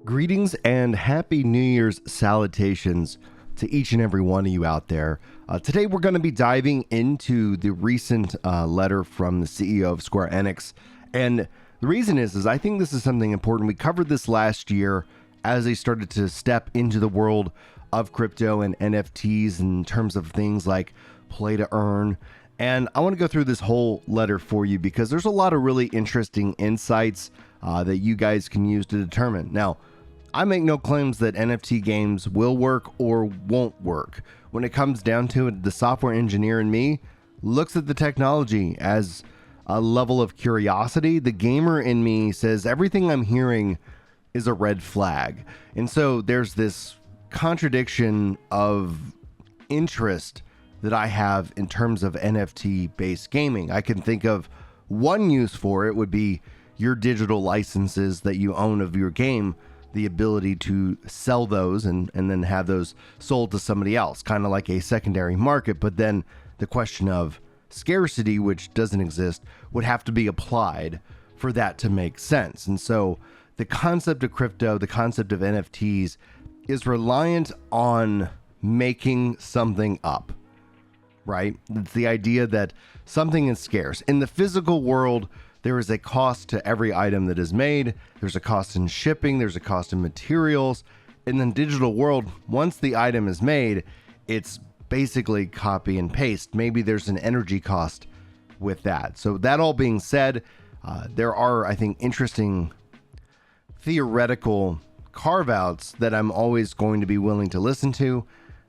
Greetings and happy New Year's salutations to each and every one of you out there. Today we're going to be diving into the recent letter from the CEO of Square-Enix. And the reason is I think this is something important. We covered this last year as they started to step into the world of crypto and NFTs in terms of things like play to earn. And I want to go through this whole letter for you because there's a lot of really interesting insights that you guys can use to determine. Now, I make no claims that NFT games will work or won't work. When it comes down to it, the software engineer in me looks at the technology as a level of curiosity. The gamer in me says everything I'm hearing is a red flag. And so there's this contradiction of interest that I have in terms of NFT based gaming. I can think of one use for it would be your digital licenses that you own of your game, the ability to sell those and then have those sold to somebody else, kind of like a secondary market. But then the question of scarcity, which doesn't exist, would have to be applied for that to make sense. And so the concept of crypto, the concept of NFTs is reliant on making something up, right? It's the idea that something is scarce. In the physical world, there is a cost to every item that is made. There's a cost in shipping. There's a cost in materials. In the digital world, once the item is made, it's basically copy and paste. Maybe there's an energy cost with that. So that all being said, there are, I think, interesting theoretical carve-outs that I'm always going to be willing to listen to,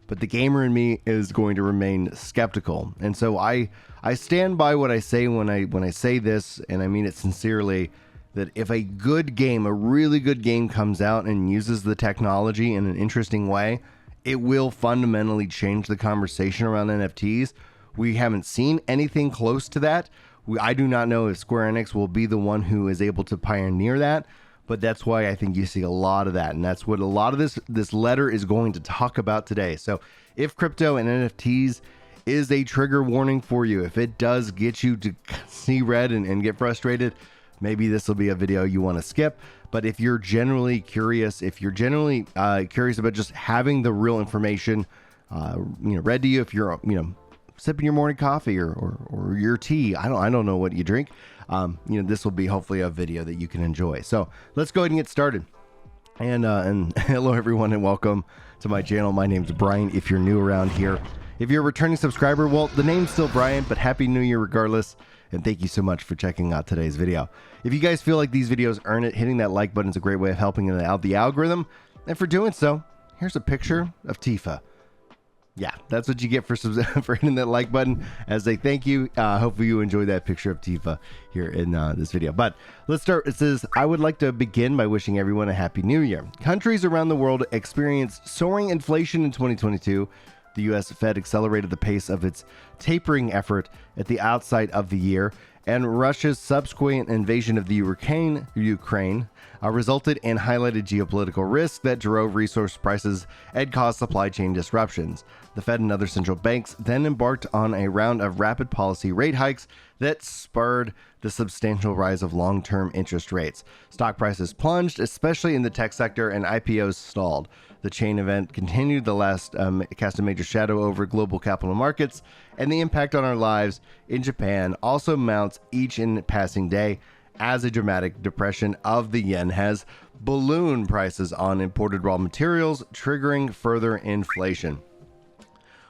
but the gamer in me is going to remain skeptical. And so I stand by what I say when I say this, and I mean it sincerely, that if a good game, a really good game comes out and uses the technology in an interesting way, it will fundamentally change the conversation around NFTs. We haven't seen anything close to that. I do not know if Square-Enix will be the one who is able to pioneer that, but that's why I think you see a lot of that. And that's what a lot of this letter is going to talk about today. So if crypto and NFTs is a trigger warning for you, if it does get you to see red and get frustrated, maybe this will be a video you want to skip. But if you're generally curious, if you're generally curious about just having the real information, read to you, if you're, sipping your morning coffee or your tea, I don't know what you drink. This will be hopefully a video that you can enjoy. So let's go ahead and get started. And hello everyone and welcome to my channel. My name's Brian. If you're new around here, if you're a returning subscriber, well, the name's still Brian, but happy New Year regardless. And thank you so much for checking out today's video. If you guys feel like these videos earn it, hitting that like button is a great way of helping out the algorithm. And for doing so, here's a picture of Tifa. Yeah, that's what you get for hitting that like button as a thank you. Hopefully you enjoy that picture of Tifa here in this video. But let's start. It says, I would like to begin by wishing everyone a happy new year. Countries around the world experienced soaring inflation in 2022. The U.S. Fed accelerated the pace of its tapering effort at the outset of the year, and Russia's subsequent invasion of the Ukraine resulted in highlighted geopolitical risks that drove resource prices and caused supply chain disruptions. The Fed and other central banks then embarked on a round of rapid policy rate hikes that spurred the substantial rise of long-term interest rates. Stock prices plunged, especially in the tech sector, and IPOs stalled. The chain event continued to cast a major shadow over global capital markets, and the impact on our lives in Japan also mounts each in passing day as a dramatic depression of the yen has ballooned prices on imported raw materials, triggering further inflation.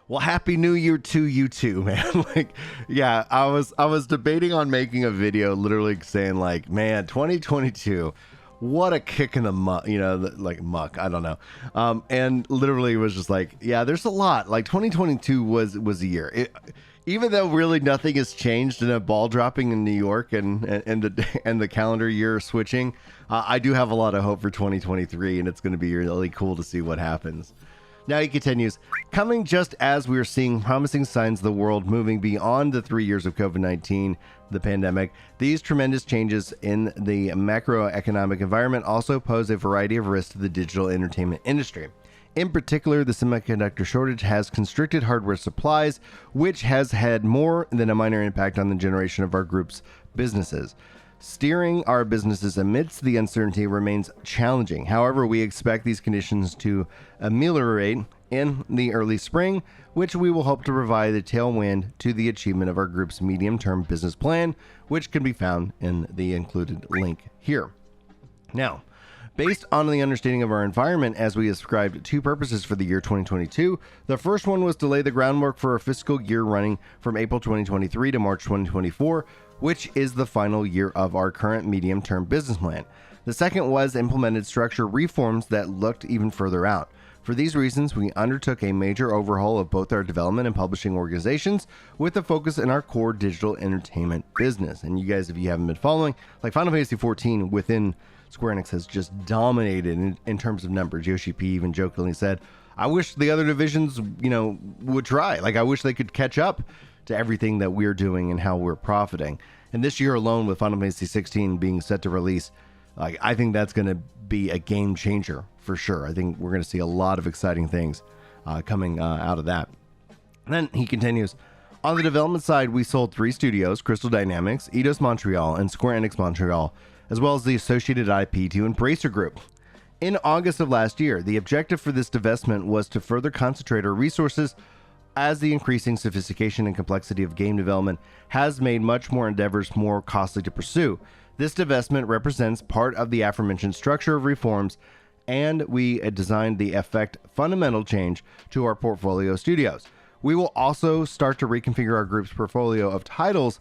Well, happy new year to you too, man. I was debating on making a video literally saying man, 2022, what a kick in the muck, muck, I don't know. And literally was just there's a lot. 2022 was a year. Even though really nothing has changed in a ball dropping in New York and the calendar year switching, I do have a lot of hope for 2023, and it's going to be really cool to see what happens. Now he continues, coming just as we are seeing promising signs of the world moving beyond the 3 years of COVID-19, the pandemic, these tremendous changes in the macroeconomic environment also pose a variety of risks to the digital entertainment industry. In particular, the semiconductor shortage has constricted hardware supplies, which has had more than a minor impact on the generation of our group's businesses. Steering our businesses amidst the uncertainty remains challenging. However, we expect these conditions to ameliorate in the early spring, which we will hope to provide a tailwind to the achievement of our group's medium-term business plan, which can be found in the included link here. Now, based on the understanding of our environment as we ascribed two purposes for the year 2022, the first one was to lay the groundwork for a fiscal year running from April 2023 to March 2024, which is the final year of our current medium-term business plan. The second was implemented structure reforms that looked even further out. For these reasons, we undertook a major overhaul of both our development and publishing organizations with a focus in our core digital entertainment business. And you guys, if you haven't been following, like Final Fantasy XIV within Square-Enix has just dominated in terms of numbers. Yoshi P even jokingly said, I wish the other divisions, would try. Like, I wish they could catch up to everything that we're doing and how we're profiting. And this year alone, with Final Fantasy XVI being set to release, I think that's going to be a game changer for sure. I think we're going to see a lot of exciting things coming out of that. And then he continues, on the development side, we sold 3 studios, Crystal Dynamics, Eidos Montreal, and Square-Enix Montreal, as well as the associated IP to Embracer Group. In August of last year, the objective for this divestment was to further concentrate our resources as the increasing sophistication and complexity of game development has made much more endeavors more costly to pursue. This divestment represents part of the aforementioned structure of reforms, and we designed the effect fundamental change to our portfolio studios. We will also start to reconfigure our group's portfolio of titles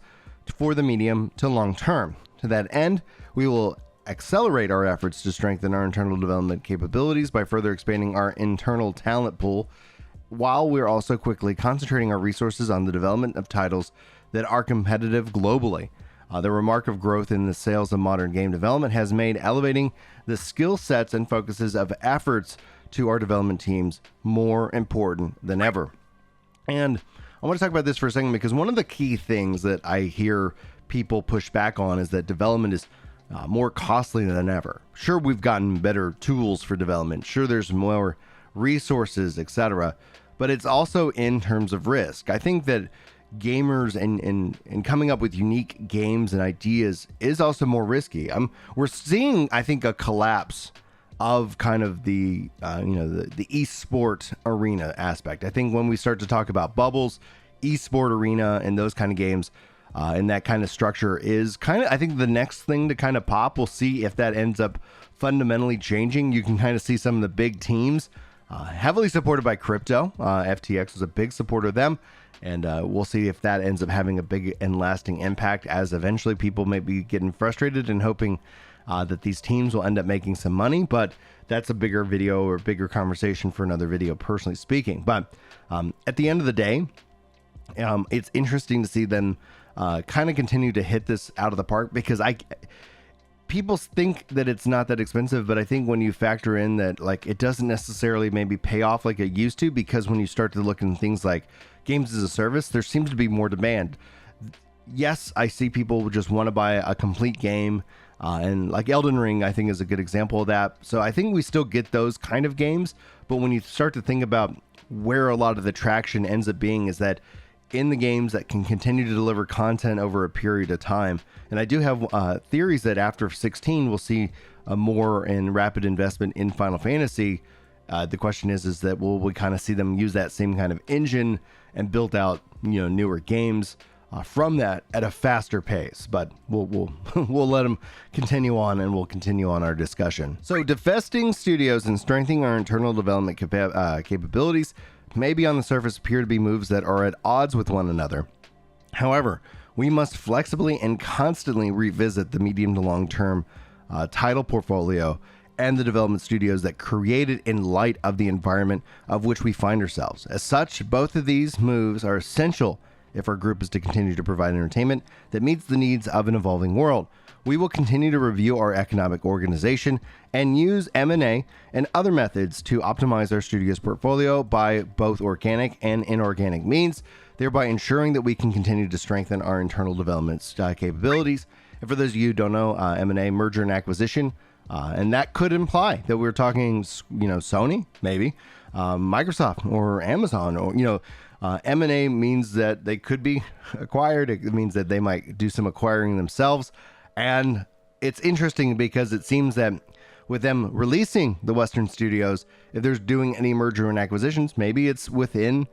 for the medium to long term. To that end, we will accelerate our efforts to strengthen our internal development capabilities by further expanding our internal talent pool, while we're also quickly concentrating our resources on the development of titles that are competitive globally. The remark of growth in the sales of modern game development has made elevating the skill sets and focuses of efforts to our development teams more important than ever. And I want to talk about this for a second because one of the key things that I hear people push back on is that development is more costly than ever. Sure, we've gotten better tools for development. Sure, there's more resources, etc. But it's also in terms of risk. I think that gamers and coming up with unique games and ideas is also more risky. We're seeing, I think, a collapse of kind of the esport arena aspect. I think when we start to talk about bubbles, esport arena, and those kind of games, and that kind of structure is kind of, I think, the next thing to kind of pop. We'll see if that ends up fundamentally changing. You can kind of see some of the big teams heavily supported by crypto. FTX was a big supporter of them, and we'll see if that ends up having a big and lasting impact, as eventually people may be getting frustrated and hoping that these teams will end up making some money. But that's a bigger video or bigger conversation for another video, personally speaking. But at the end of the day, it's interesting to see them kind of continue to hit this out of the park, because people think that it's not that expensive, but I think when you factor in that, like, it doesn't necessarily maybe pay off like it used to, because when you start to look at things like games as a service, there seems to be more demand. Yes, I see people just want to buy a complete game, and like Elden Ring, I think, is a good example of that. So I think we still get those kind of games, but when you start to think about where a lot of the traction ends up being, is that in the games that can continue to deliver content over a period of time. And I do have theories that after 16, we'll see a more and rapid investment in Final Fantasy. The question is that will we kind of see them use that same kind of engine and build out, newer games from that at a faster pace? But we'll let them continue on, and we'll continue on our discussion. So divesting studios and strengthening our internal development capabilities maybe on the surface appear to be moves that are at odds with one another. However, we must flexibly and constantly revisit the medium to long-term title portfolio and the development studios that created in light of the environment of which we find ourselves. As such, both of these moves are essential if our group is to continue to provide entertainment that meets the needs of an evolving world. We will continue to review our economic organization and use M&A and other methods to optimize our studio's portfolio by both organic and inorganic means, thereby ensuring that we can continue to strengthen our internal development capabilities. And for those of you who don't know, M&A, merger and acquisition, and that could imply that we're talking, Sony, maybe, Microsoft or Amazon, or, M&A means that they could be acquired. It means that they might do some acquiring themselves. And it's interesting because it seems that with them releasing the Western studios, if there's doing any merger and acquisitions, maybe it's within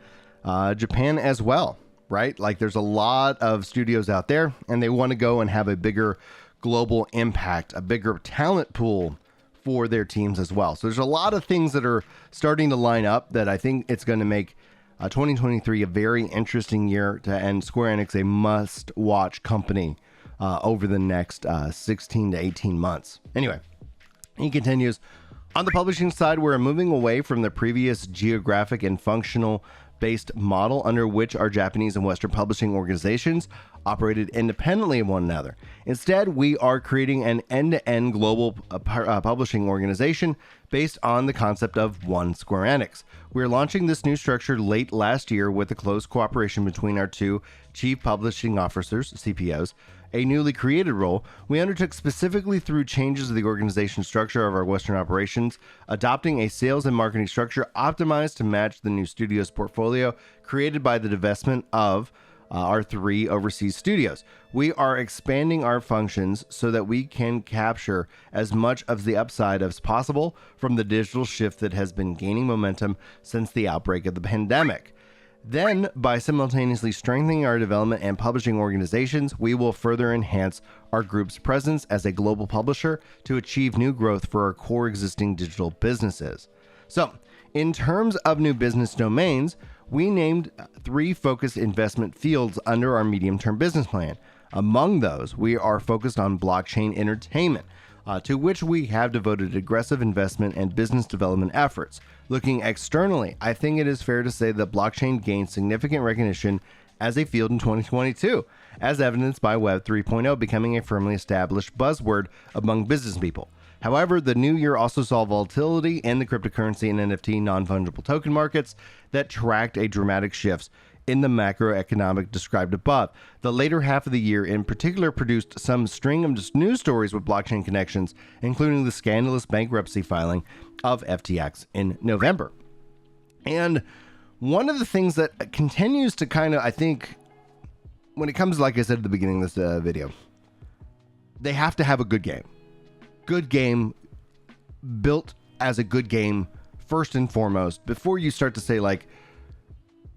Japan as well, right? Like there's a lot of studios out there and they want to go and have a bigger global impact, a bigger talent pool for their teams as well. So there's a lot of things that are starting to line up that I think it's going to make 2023 a very interesting year to end Square Enix a must-watch company over the next 16 to 18 months. Anyway, he continues, on the publishing side, we're moving away from the previous geographic and functional based model under which our Japanese and Western publishing organizations operated independently of one another. Instead, we are creating an end-to-end global publishing organization based on the concept of one Square Enix. We're launching this new structure late last year with a close cooperation between our two chief publishing officers, CPOs, a newly created role we undertook specifically through changes of the organization structure of our Western operations, adopting a sales and marketing structure optimized to match the new studio's portfolio created by the divestment of our 3 overseas studios. We are expanding our functions so that we can capture as much of the upside as possible from the digital shift that has been gaining momentum since the outbreak of the pandemic. Then, by simultaneously strengthening our development and publishing organizations, we will further enhance our group's presence as a global publisher to achieve new growth for our core existing digital businesses. So, in terms of new business domains, we named 3 focused investment fields under our medium-term business plan. Among those, we are focused on blockchain entertainment, to which we have devoted aggressive investment and business development efforts. Looking externally, I think it is fair to say that blockchain gained significant recognition as a field in 2022, as evidenced by Web 3.0 becoming a firmly established buzzword among business people. However, the new year also saw volatility in the cryptocurrency and NFT non-fungible token markets that tracked a dramatic shifts in the macroeconomic described above. The later half of the year in particular produced some string of news stories with blockchain connections, including the scandalous bankruptcy filing of FTX in November. And one of the things that continues to kind of, I think, when it comes, like I said at the beginning of this video, they have to have a good game. Good game built as a good game first and foremost before you start to say, like,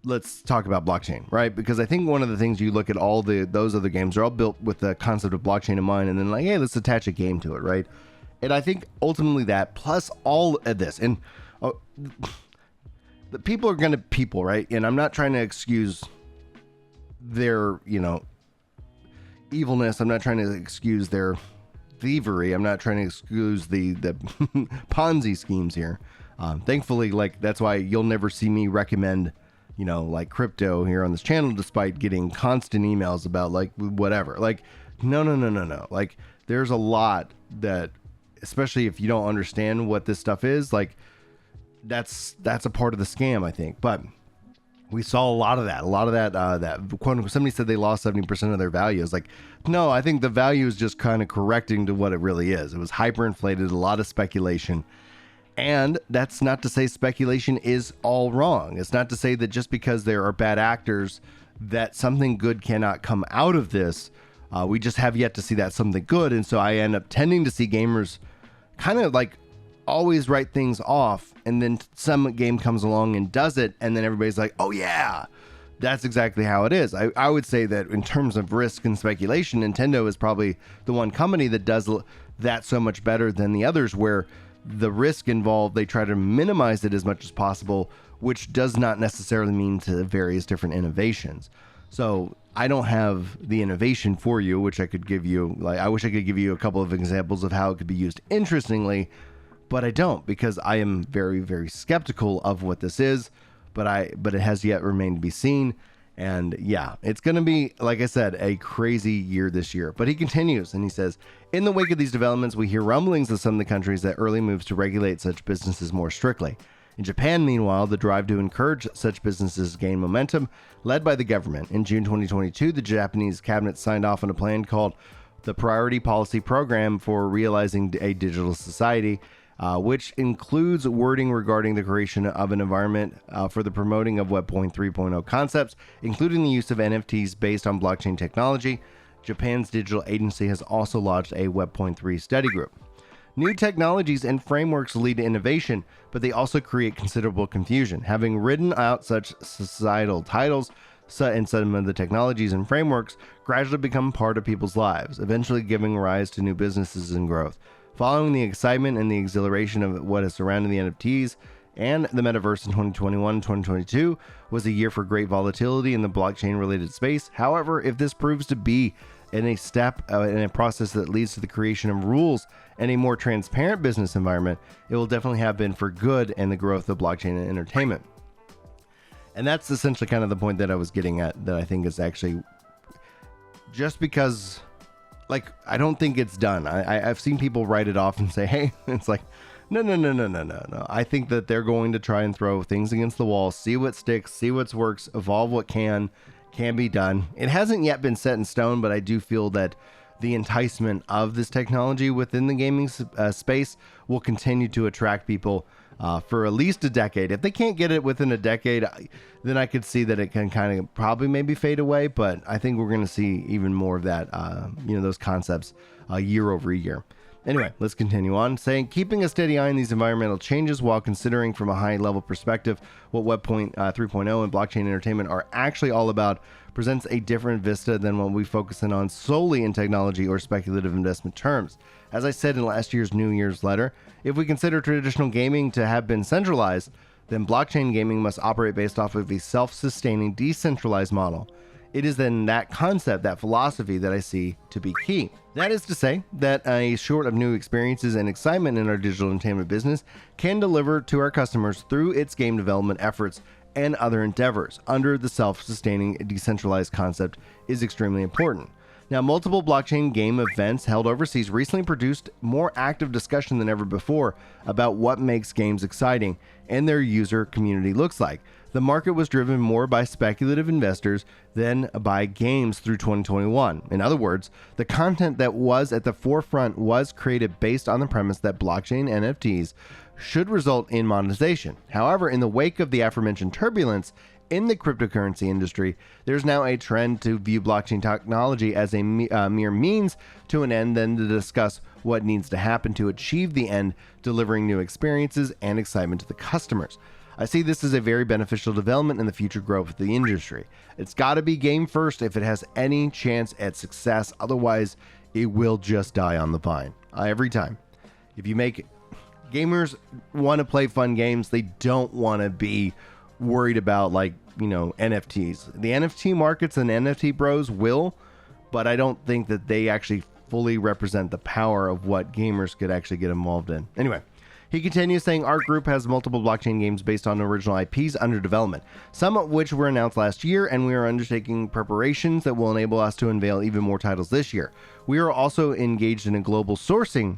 let's talk about blockchain, right? Because I think one of the things you look at all those other games are all built with the concept of blockchain in mind, and then like, hey, let's attach a game to it, right? And I think ultimately that plus all of this, and the people are going to people, right? And I'm not trying to excuse their, evilness. I'm not trying to excuse their thievery. I'm not trying to excuse the Ponzi schemes here. Thankfully, like, that's why you'll never see me recommend, like crypto here on this channel, despite getting constant emails about like whatever. Like, no. Like, there's a lot that, especially if you don't understand what this stuff is, like, that's a part of the scam, I think. But we saw a lot of that that quote unquote, somebody said they lost 70% of their value. It's like, no, I think the value is just kind of correcting to what it really is. It was hyperinflated, a lot of speculation. And that's not to say speculation is all wrong. It's not to say that just because there are bad actors that something good cannot come out of this. We just have yet to see that something good. And so I end up tending to see gamers kind of like always write things off, and then some game comes along and does it, and then everybody's like, oh yeah, that's exactly how it is. I would say that in terms of risk and speculation, Nintendo is probably the one company that does that so much better than the others, where the risk involved, they try to minimize it as much as possible, which does not necessarily mean to various different innovations. So I don't have the innovation for you, which I could give you. Like, I wish I could give you a couple of examples of how it could be used interestingly, but I don't, because I am very, very skeptical of what this is, but it has yet remained to be seen. And yeah, it's going to be, like I said, a crazy year this year. But he continues and he says, in the wake of these developments, we hear rumblings of some of the countries that early moves to regulate such businesses more strictly. In Japan, meanwhile, the drive to encourage such businesses gain momentum, led by the government. In June 2022, the Japanese cabinet signed off on a plan called the Priority Policy Program for Realizing a Digital Society, which includes wording regarding the creation of an environment for the promoting of Web 3.0 concepts, including the use of NFTs based on blockchain technology. Japan's digital agency has also launched a Web.3 study group. New technologies and frameworks lead to innovation, but they also create considerable confusion. Having written out such societal titles, and some of the technologies and frameworks gradually become part of people's lives, eventually giving rise to new businesses and growth. Following the excitement and the exhilaration of what is surrounding the NFTs and the metaverse in 2021 and 2022 was a year for great volatility in the blockchain-related space. However, if this proves to be in a process that leads to the creation of rules and a more transparent business environment, it will definitely have been for good and the growth of blockchain and entertainment. And that's essentially kind of the point that I was getting at, that I think is actually just because, like, I don't think it's done. I've seen people write it off and say, hey, it's like, no. I think that they're going to try and throw things against the wall, see what sticks, see what works, evolve what can be done. It hasn't yet been set in stone, but I do feel that the enticement of this technology within the gaming space will continue to attract people for at least a decade. If they can't get it within a decade, then I could see that it can kind of probably maybe fade away, but I think we're going to see even more of that, those concepts year over year. Anyway, let's continue on, saying keeping a steady eye on these environmental changes while considering from a high-level perspective what Web 3.0 and blockchain entertainment are actually all about presents a different vista than what we focus in on solely in technology or speculative investment terms. As I said in last year's New Year's letter, if we consider traditional gaming to have been centralized, then blockchain gaming must operate based off of a self-sustaining, decentralized model. It is then that concept, that philosophy, that I see to be key. That is to say that a short of new experiences and excitement in our digital entertainment business can deliver to our customers through its game development efforts and other endeavors under the self-sustaining, decentralized concept is extremely important. Now, multiple blockchain game events held overseas recently produced more active discussion than ever before about what makes games exciting and their user community looks like. The market was driven more by speculative investors than by games through 2021. In other words, the content that was at the forefront was created based on the premise that blockchain NFTs should result in monetization. However, in the wake of the aforementioned turbulence in the cryptocurrency industry, there's now a trend to view blockchain technology as a mere means to an end than to discuss what needs to happen to achieve the end, delivering new experiences and excitement to the customers. I see this as a very beneficial development in the future growth of the industry. It's got to be game first if it has any chance at success. Otherwise, it will just die on the vine every time. If you make gamers want to play fun games, they don't want to be worried about NFTs. The NFT markets and NFT bros will, but I don't think that they actually fully represent the power of what gamers could actually get involved in. Anyway, he continues saying our group has multiple blockchain games based on original IPs under development, some of which were announced last year, and we are undertaking preparations that will enable us to unveil even more titles this year. We are also engaged in a global sourcing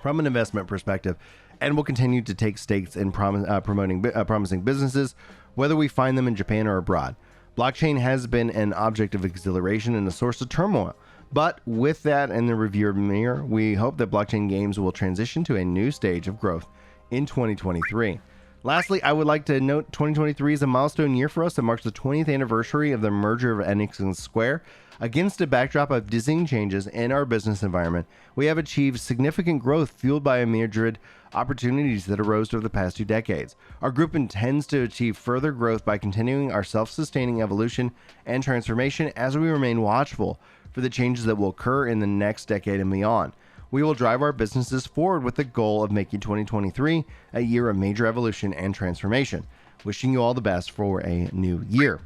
from an investment perspective, and will continue to take stakes in promoting promising businesses, whether we find them in Japan or abroad. Blockchain has been an object of exhilaration and a source of turmoil. But with that in the rearview mirror, we hope that blockchain games will transition to a new stage of growth in 2023. Lastly, I would like to note 2023 is a milestone year for us that marks the 20th anniversary of the merger of Enix and Square. Against a backdrop of dizzying changes in our business environment, we have achieved significant growth fueled by a myriad opportunities that arose over the past 2 decades. Our group intends to achieve further growth by continuing our self-sustaining evolution and transformation as we remain watchful for the changes that will occur in the next decade and beyond. We will drive our businesses forward with the goal of making 2023 a year of major evolution and transformation. Wishing you all the best for a new year.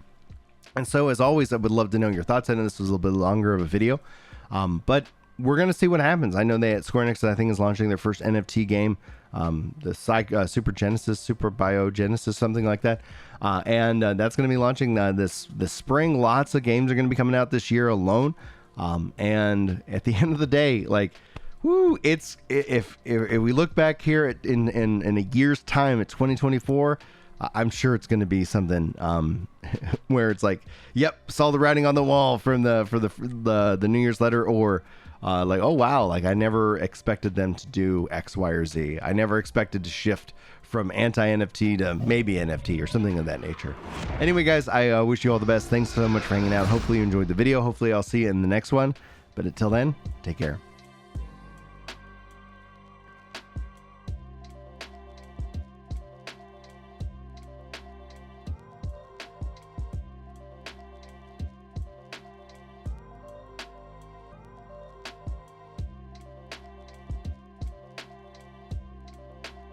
And so, as always, I would love to know your thoughts. I know this was a little bit longer of a video, but we're going to see what happens. I know that Square-Enix, I think, is launching their first NFT game, the Super Biogenesis, something like that. And that's going to be launching this spring. Lots of games are going to be coming out this year alone. And at the end of the day, it's if we look back here in a year's time at 2024, I'm sure it's going to be something where it's like, yep, saw the writing on the wall from the New Year's letter, or like, oh wow, like I never expected them to do X, Y, or Z. I never expected to shift from anti-NFT to maybe NFT or something of that nature. Anyway, guys, I wish you all the best. Thanks so much for hanging out. Hopefully you enjoyed the video. Hopefully I'll see you in the next one. But until then, take care.